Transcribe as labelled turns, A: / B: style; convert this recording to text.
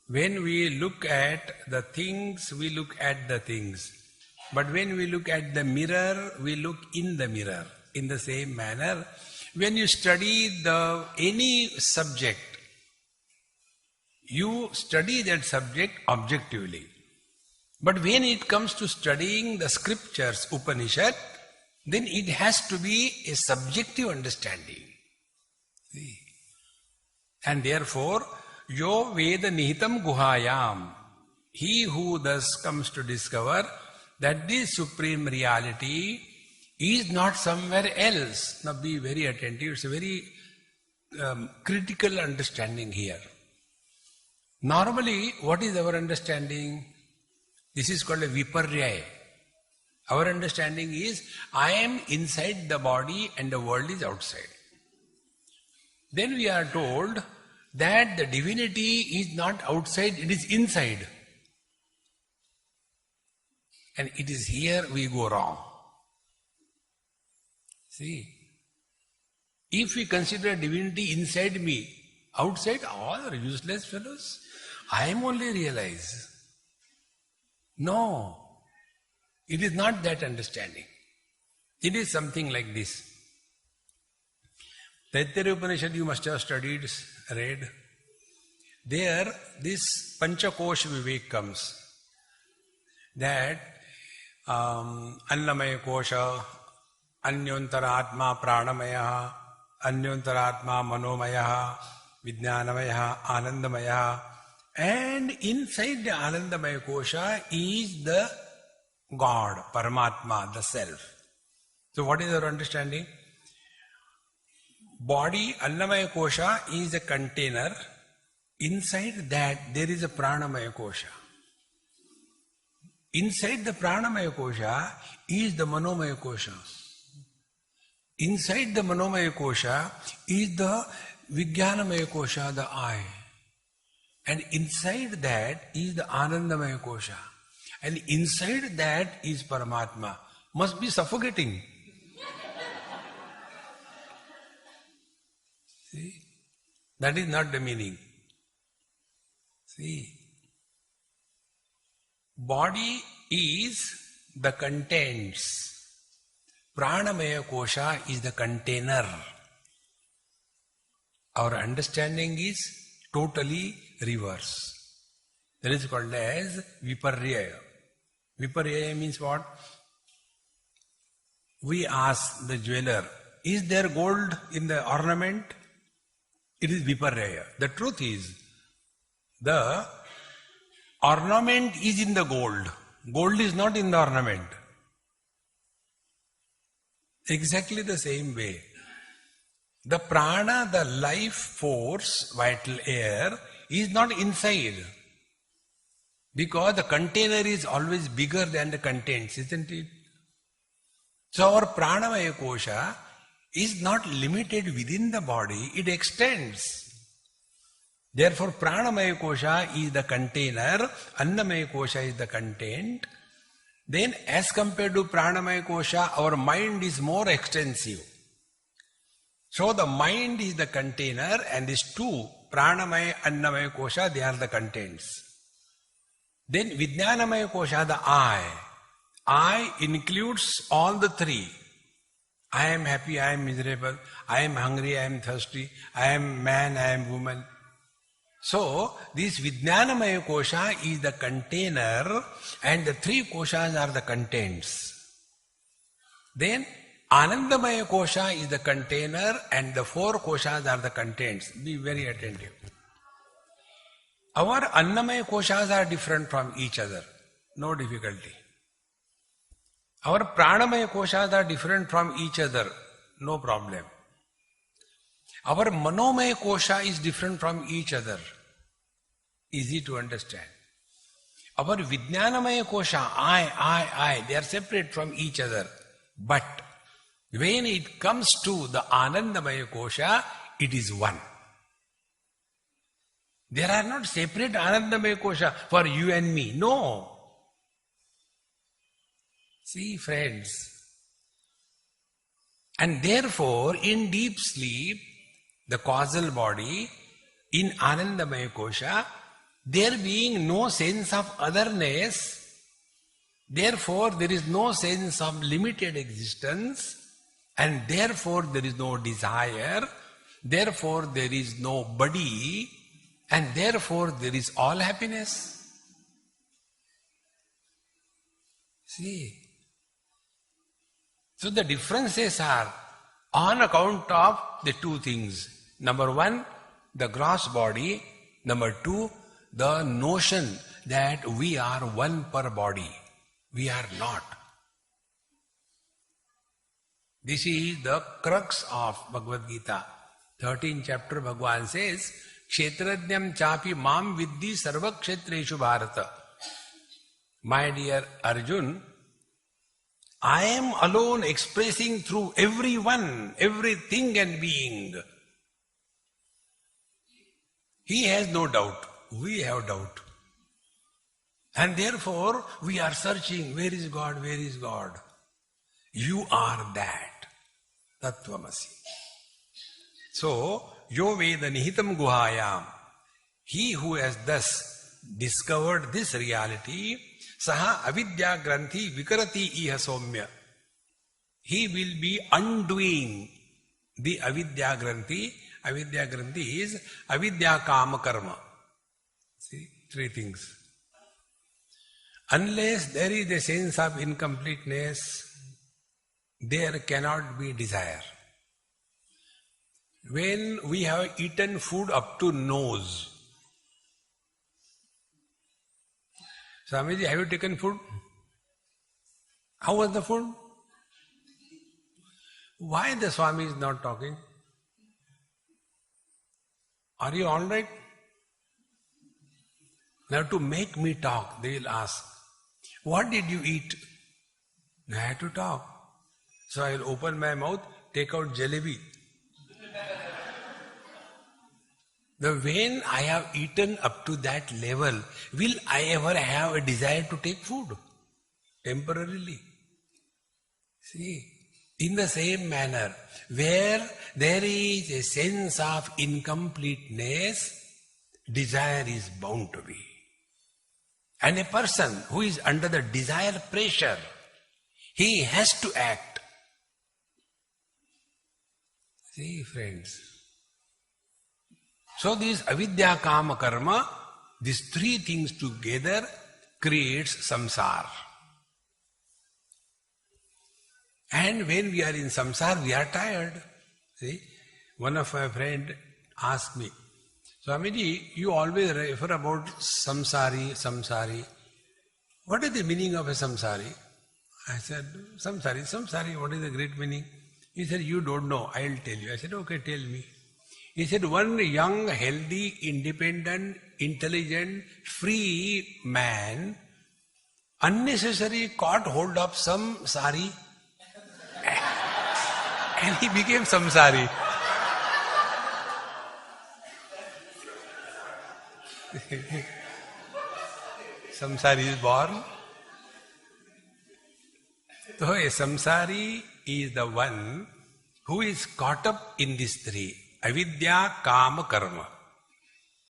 A: When we look at the things, we look at the things. But when we look at the mirror, we look in the mirror. In the same manner, when you study any subject, you study that subject objectively. But when it comes to studying the scriptures, Upanishad, then it has to be a subjective understanding. See? And therefore, yo veda nihitam guhayam, he who thus comes to discover that this supreme reality is not somewhere else. Now be very attentive, it's a very critical understanding here. Normally, what is our understanding? This is called a viparya. Our understanding is, I am inside the body and the world is outside. Then we are told that the divinity is not outside, it is inside. And it is here we go wrong. See, if we consider divinity inside me, outside all are useless fellows. I am only realized. No, it is not that understanding. It is something like this. Taittiriya Upanishad you must have studied, read. There, this Panchakosh Vivek comes. That Annamaya Kosha, Anyantaratma Pranamaya, Anyantaratma Manomaya, Vijnanamaya, Anandamaya. And inside the Anandamaya Kosha is the God, Paramatma, the Self. So what is our understanding? Body, Annamaya Kosha is a container. Inside that there is a Pranamaya Kosha. Inside the Pranamaya Kosha is the Manomaya Kosha. Inside the Manomaya Kosha is the Vijnanamaya Kosha, the I. And inside that is the Anandamaya Kosha. And inside that is Paramatma. Must be suffocating. See? That is not the meaning. See? Body is the contents. Pranamaya Kosha is the container. Our understanding is totally reverse. That is called as Viparya. Viparya means what? We ask the jeweler, is there gold in the ornament? It is Viparya. The truth is, the ornament is in the gold. Gold is not in the ornament. Exactly the same way. The prana, the life force, vital air, is not inside. Because the container is always bigger than the contents, isn't it? So our pranamaya kosha is not limited within the body, it extends. Therefore, pranamaya kosha is the container, annamaya kosha is the content. Then, as compared to pranamaya kosha, our mind is more extensive. So, the mind is the container, and these two, pranamaya, annamaya kosha, they are the contents. Then, vijnanamaya kosha, the I. I includes all the three. I am happy, I am miserable, I am hungry, I am thirsty, I am man, I am woman. So, this Vijnanamaya Kosha is the container and the three koshas are the contents. Then, Anandamaya Kosha is the container and the four koshas are the contents. Be very attentive. Our Annamaya Koshas are different from each other. No difficulty. Our Pranamaya Koshas are different from each other. No problem. Our Manomaya Kosha is different from each other. Easy to understand. Our Vijnanamaya Kosha, I, they are separate from each other. But when it comes to the Anandamaya Kosha, it is one. There are not separate Anandamaya Kosha for you and me. No. See, friends. And therefore, in deep sleep, the causal body, in Anandamaya Kosha, there being no sense of otherness, therefore there is no sense of limited existence, and therefore there is no desire, therefore there is no body, and therefore there is all happiness. See? So the differences are on account of the two things. Number one, the gross body. Number two, the notion that we are one per body. We are not. This is the crux of Bhagavad Gita. 13th chapter, Bhagavan says, Kshetrajnam chapi mam viddhi sarva kshetreshu bharata. My dear Arjun, I am alone expressing through everyone, everything and being. He has no doubt. We have doubt. And therefore, we are searching, where is God, where is God? You are that. Tattvamasi. So, yo veda nihitam guhayam. He who has thus discovered this reality, saha avidya granthi vikarati iha somya. He will be undoing the avidya granthi. Avidya granthi is avidya kama karma. See, three things. Unless there is a sense of incompleteness, there cannot be desire. When we have eaten food up to nose, Swamiji, have you taken food? How was the food? Why the Swami is not talking? Are you all right? Now to make me talk, they will ask, what did you eat? I had to talk. So I will open my mouth, take out jalebi. When I have eaten up to that level, will I ever have a desire to take food? Temporarily. See, in the same manner, where there is a sense of incompleteness, desire is bound to be. And a person who is under the desire pressure, he has to act. See, friends. So this avidya kama karma, these three things together creates samsara. And when we are in samsara, we are tired. See, one of my friend asked me, Swamiji, you always refer about samsari, samsari. What is the meaning of a samsari? I said, samsari, what is the great meaning? He said, you don't know, I'll tell you. I said, okay, tell me. He said, one young, healthy, independent, intelligent, free man unnecessarily caught hold of some sari and he became samsari. Samsari is born. So a samsari is the one who is caught up in these three. Avidya, kama, karma.